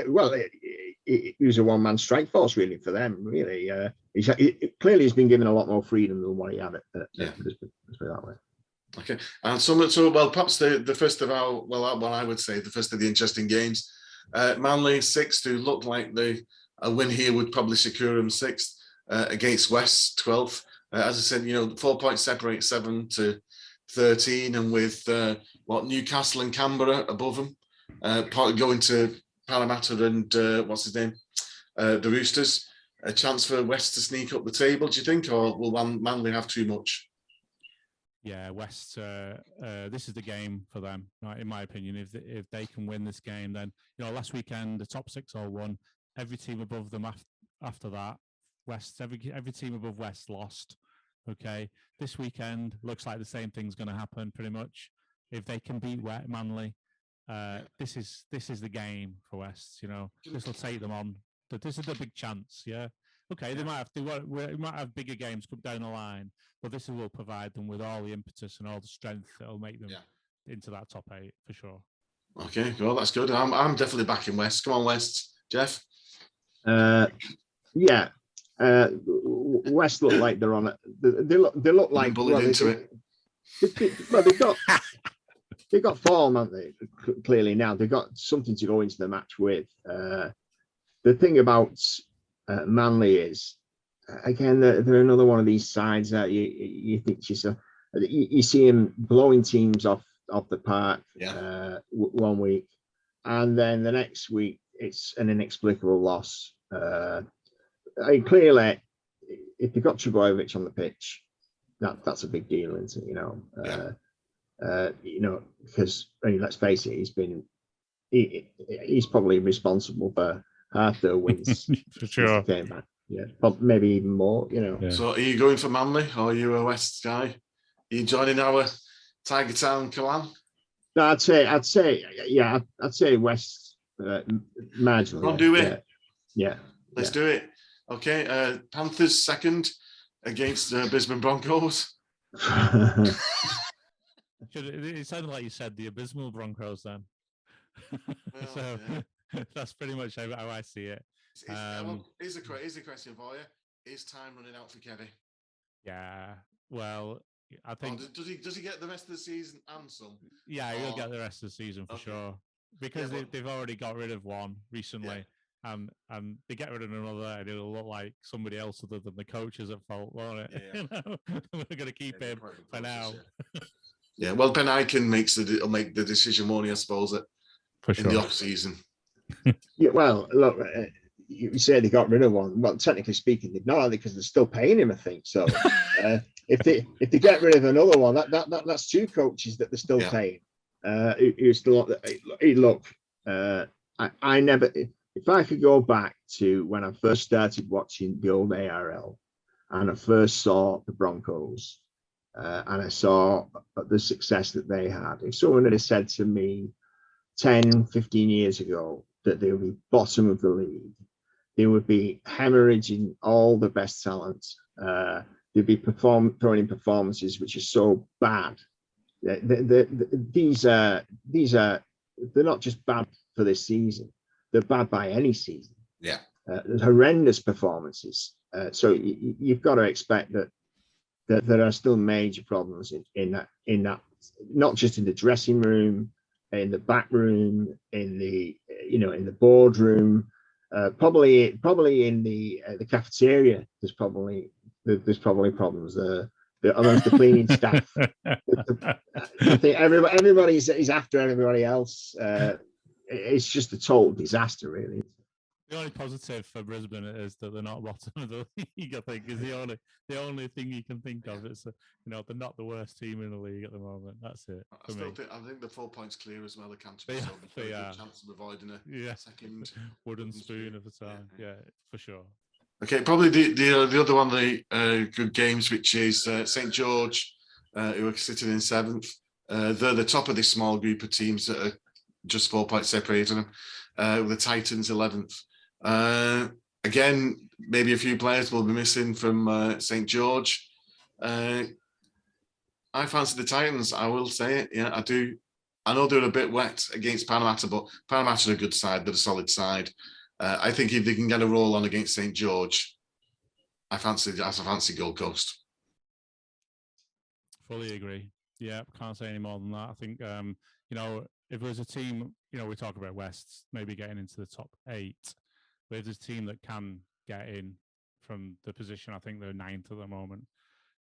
Well, he was a one-man strike force, really, for them. Really, clearly he's been given a lot more freedom than what he had at Brisbane. Let's put it that way. Okay, and so perhaps the first of our, I would say the first of the interesting games. Manly 6th, who looked like a win here would probably secure them 6th against West 12th. As I said, 4 points separate 7 to 13, and with Newcastle and Canberra above them, going to Parramatta and what's his name, the Roosters. A chance for West to sneak up the table, do you think, or will Manly have too much? Yeah, West. This is the game for them, right? In my opinion, if they can win this game, then last weekend the top 6 all won. Every team above them after that, West. Every team above West lost. Okay, this weekend looks like the same thing's going to happen pretty much. If they can beat Manly, this is the game for West. This will take them on. But this is the big chance. Yeah, Okay, we might have bigger games come down the line, but this will provide them with all the impetus and all the strength that will make them into that top 8 for sure. Okay, well, that's good. I'm definitely backing West. Come on, West. Jeff? Yeah. West look like they're on it. They look like bullied into it. They've got form, haven't they? Clearly now they've got something to go into the match with. The thing about Manly is, again, they're another one of these sides that you think to yourself, you see them blowing teams off the park 1 week, and then the next week it's an inexplicable loss. Clearly, if you've got Trbojevic on the pitch, that's a big deal, isn't it? Because let's face it, he's probably responsible for half their wins for sure. Came back. Yeah, but maybe even more. Yeah. So, are you going for Manly, or are you a West guy? Are you joining our Tiger Town clan? No, I'd say West marginally. I'll do it. Yeah. Let's do it. Okay, Panthers second against Brisbane Broncos. It sounded like you said the abysmal Broncos then. So that's pretty much how I see it. Here's a question for you. Is time running out for Kevin? Yeah. Well, I think. Does he get the rest of the season and some? Yeah, he'll get the rest of the season for sure. Because they've already got rid of one recently. And they get rid of another, and it'll look like somebody else other than the coach is at fault, won't it? Yeah. We're going to keep him for now. Yeah, well, Ben Eichen will make the decision, won't he, I suppose, in the off season. Yeah, well, look, you say they got rid of one. Well, technically speaking, they've not, because they're still paying him, I think. So if they get rid of another one, that's 2 coaches that they're still paying. I never. If I could go back to when I first started watching the old ARL and I first saw the Broncos and I saw the success that they had, if someone had said to me 10, 15 years ago that they would be bottom of the league, they would be hemorrhaging all the best talent, they'd be throwing in performances which are so bad. These are they're not just bad for this season. They're bad by any season. Yeah. Horrendous performances. So you've got to expect that there are still major problems in that, not just in the dressing room, in the back room, in the boardroom, probably in the cafeteria. There's probably problems amongst the cleaning staff. I think everybody's after everybody else. It's just a total disaster, really. The only positive for Brisbane is that they're not bottom of the league. I think is the only thing you can think of. It's they're not the worst team in the league at the moment. That's it. I think the 4 points clear as well. The Canterbury, they are. Chance of avoiding a second wooden spoon at a time. Yeah, for sure. Okay, probably the other one of the good games, which is St George, who are sitting in 7th. They're the top of this small group of teams that are just 4 points separating them, with the Titans 11th. Again, maybe a few players will be missing from St George. I fancy the Titans, I will say it. Yeah, I do. I know they're a bit wet against Parramatta, but Parramatta are a good side. They're a solid side. I think if they can get a roll on against St George, I fancy Gold Coast. Fully agree. Yeah, can't say any more than that. I think if there's a team, we talk about West maybe getting into the top 8, but if there's a team that can get in from the position, I think they're 9th at the moment.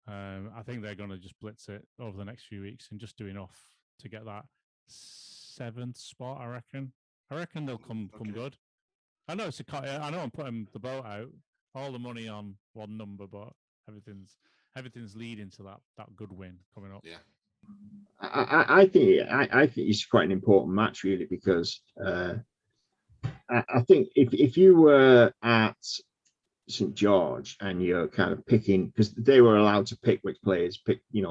I think they're going to just blitz it over the next few weeks and just do enough to get that 7th spot. I reckon they'll come good. I know I'm putting the boat out, all the money on one number, but everything's leading to that good win coming up. Yeah. I think it's quite an important match, really, because I think if you were at St George and you're kind of picking, because they were allowed to pick which players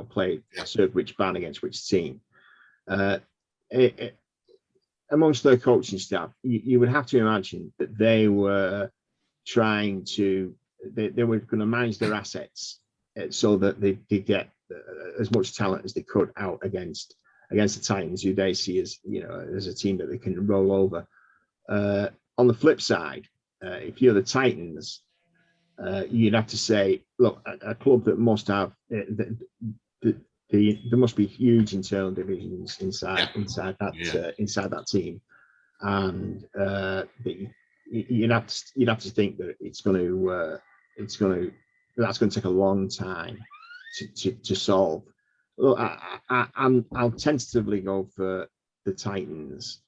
play serve which band against which team, amongst their coaching staff, you would have to imagine that they were trying to they were going to manage their assets so that they could get as much talent as they could out against the Titans, who they see as, you know, as a team that they can roll over. On the flip side, if you're the Titans, you'd have to say, look, a club that must have there must be huge internal divisions inside that team, and you'd have to think that that's going to take a long time to solve. Look, I'll tentatively go for the Titans,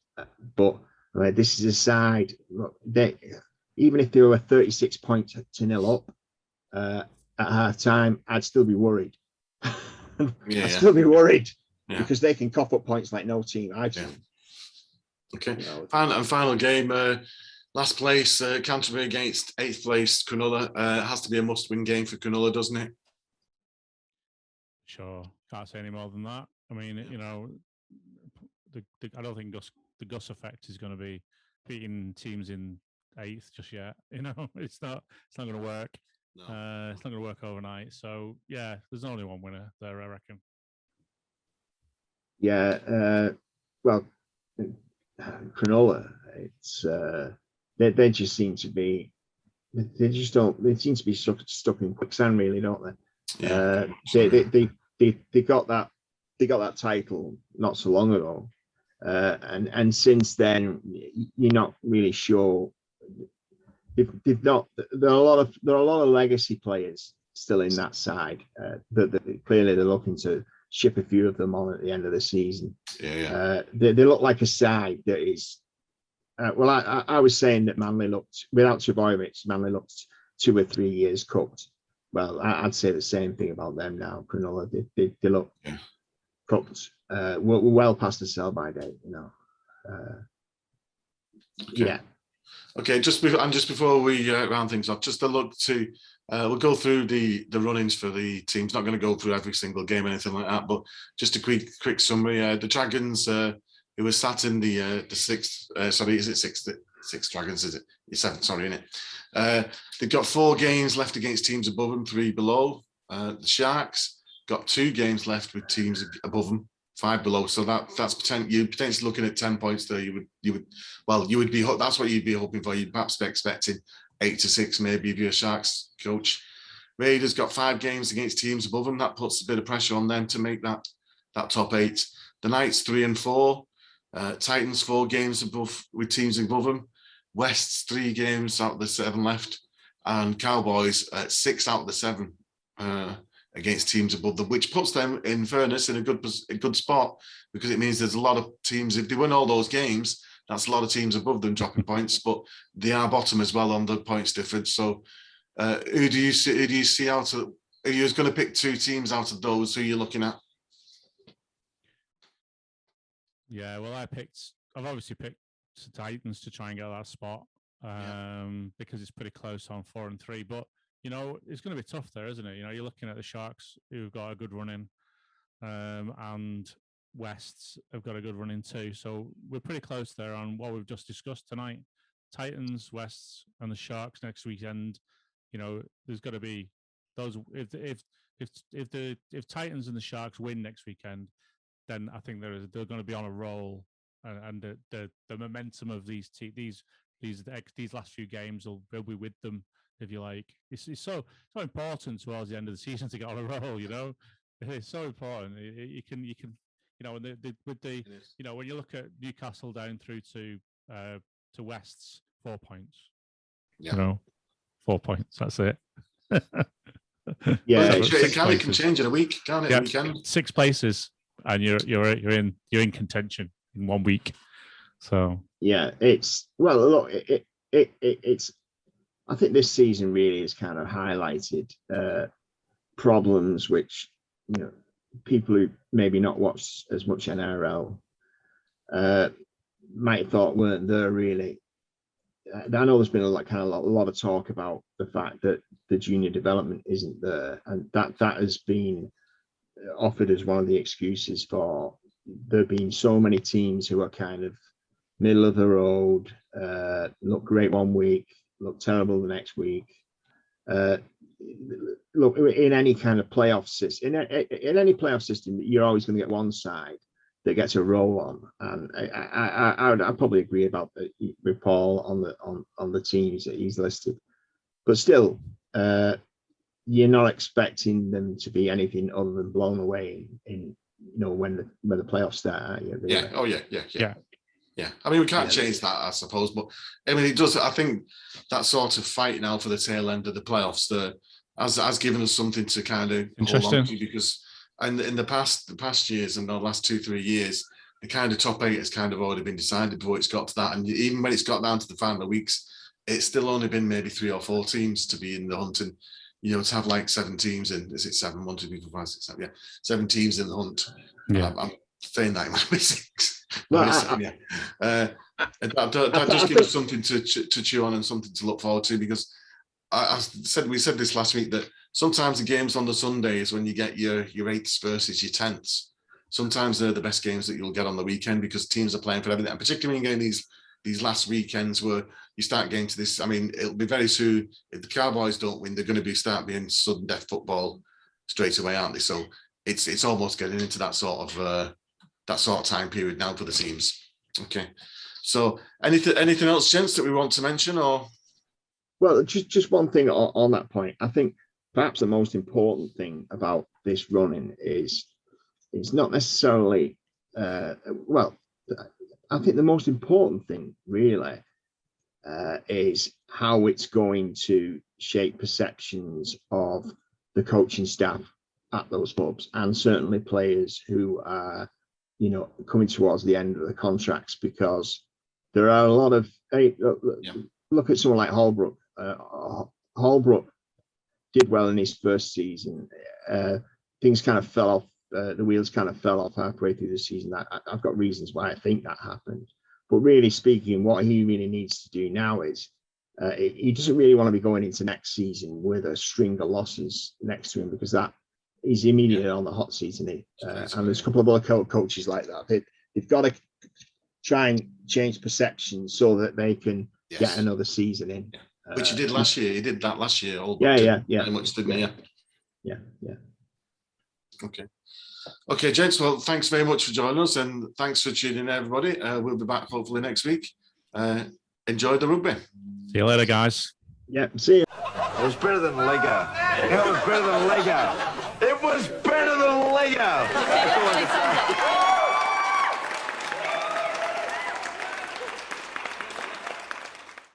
but this is a side. Look, even if they were 36 points to nil up at half time, I'd still be worried. Still be worried because they can cough up points like no team I've seen. Okay. You know, final game. Last place, Canterbury against 8th place Cronulla. Has to be a must-win game for Cronulla, doesn't it? Sure, can't say any more than that. I mean, you know, I don't think the Gus effect is going to be beating teams in 8th just yet. You know, it's not going to work. No. It's not going to work overnight. So yeah, there's only one winner there, I reckon. Yeah, well, Cronulla, it's they just seem to be, they seem to be stuck in quicksand, really, don't they? Yeah, they got that title not so long ago, and since then you're not really sure. They've not. There are a lot of legacy players still in that side. That clearly they're looking to ship a few of them on at the end of the season. They look like a side that is. Well, I was saying that Manly looked, without Trbojevic, Manly looked 2 or 3 years cooked. Well, I'd say the same thing about them now. Cronulla, they look cooked. We're well past the sell-by date, you know. Yeah. Okay, just before we round things up, just a look to we'll go through the run-ins for the teams. Not going to go through every single game or anything like that, but just a quick summary. The Dragons, who were sat in the sixth. Sorry, is it six Dragons? Is it? It's 7th. Sorry, isn't it? They've got 4 games left against teams above them, 3 below. The Sharks got 2 games left with teams above them, 5 below. So that's potentially looking at 10 points there. You would be, that's what you'd be hoping for. You'd perhaps be expecting 8 to 6 maybe if you're a Sharks coach. Raiders got 5 games against teams above them. That puts a bit of pressure on them to make that top 8. The Knights 3 and 4. Titans 4 games above with teams above them. West's 3 games out of the 7 left, and Cowboys 6 out of the 7 against teams above them, which puts them, in fairness, in a good spot, because it means there's a lot of teams. If they win all those games, that's a lot of teams above them dropping points, but they are bottom as well on the points difference. So, who do you see out of? Are you going to pick 2 teams out of those? Who are you looking at? Yeah, well, I've obviously picked the Titans to try and get that spot because it's pretty close on 4 and 3. But, you know, it's going to be tough there, isn't it? You know, you're looking at the Sharks, who've got a good run in, and Wests have got a good run in too. So we're pretty close there on what we've just discussed tonight. Titans, Wests, and the Sharks next weekend. You know, there's got to be those. If Titans and the Sharks win next weekend, then I think they're going to be on a roll, and the momentum of these last few games will be with them, if you like. It's so important towards the end of the season to get on a roll. You know, it's so important. You can you know, you know, when you look at Newcastle down through to West's 4 points. Yeah. You know, 4 points. That's it. Yeah, it can change in a week, can't it? Yeah, Weekend. 6 places. And you're in contention in 1 week, so yeah, it's look, it's. I think this season really has kind of highlighted problems which, you know, people who maybe not watched as much NRL might have thought weren't there really. I know there's been a lot of talk about the fact that the junior development isn't there, and that has been offered as one of the excuses for there being so many teams who are kind of middle of the road, look great 1 week, look terrible the next week. look, in any kind of playoff system, in any playoff system, you're always going to get one side that gets a roll on, and I'd probably agree about with Paul on the teams that he's listed, but still, you're not expecting them to be anything other than blown away in when the playoffs start, are you? Really? Yeah. Oh yeah. Yeah, I mean, we can't change that, I suppose, but I mean, it does. I think that sort of fight now for the tail end of the playoffs has given us something to kind of hold on to, because in the past years and the last 2-3 years, the kind of top 8 has kind of already been decided before it's got to that, and even when it's got down to the final weeks, it's still only been maybe 3 or 4 teams to be in the hunt, and to have like 7 teams in. Is it 7? 1, 2, 3, 4, 5, 6, 7. Yeah, 7 teams in the hunt. Yeah, I'm saying that it might be 6. Well, that just gives us something to chew on and something to look forward to, because we said this last week, that sometimes the games on the Sundays, when you get your 8ths versus your 10ths, sometimes they're the best games that you'll get on the weekend, because teams are playing for everything, and particularly when you're getting these last weekends where you start getting to this. I mean, it'll be very soon, if the Cowboys don't win, they're going to start being sudden death football straight away, aren't they? So it's almost getting into that sort of time period now for the teams. Okay, so anything else, gents, that we want to mention? Or well, just one thing on that point. I think perhaps the most important thing about this running is not necessarily I think the most important thing really is how it's going to shape perceptions of the coaching staff at those clubs, and certainly players who are coming towards the end of the contracts, because there are a lot of look at someone like Holbrook. Holbrook did well in his first season. Things kind of fell off. The wheels kind of fell off halfway through the season. I've got reasons why I think that happened. But really speaking, what he really needs to do now is he doesn't really want to be going into next season with a string of losses next to him, because that he's immediately on the hot seat, isn't he? And there's a couple of other coaches like that. They've got to try and change perceptions so that they can get another season in. Which he did last year. He did that last year. Yeah. Very much, didn't he? Yeah. Okay, gents. Well, thanks very much for joining us, and thanks for tuning in, everybody. We'll be back hopefully next week. Enjoy the rugby. See you later, guys. Yeah, see you. It was better than Lego. It was better than Lego. It was better than Lego.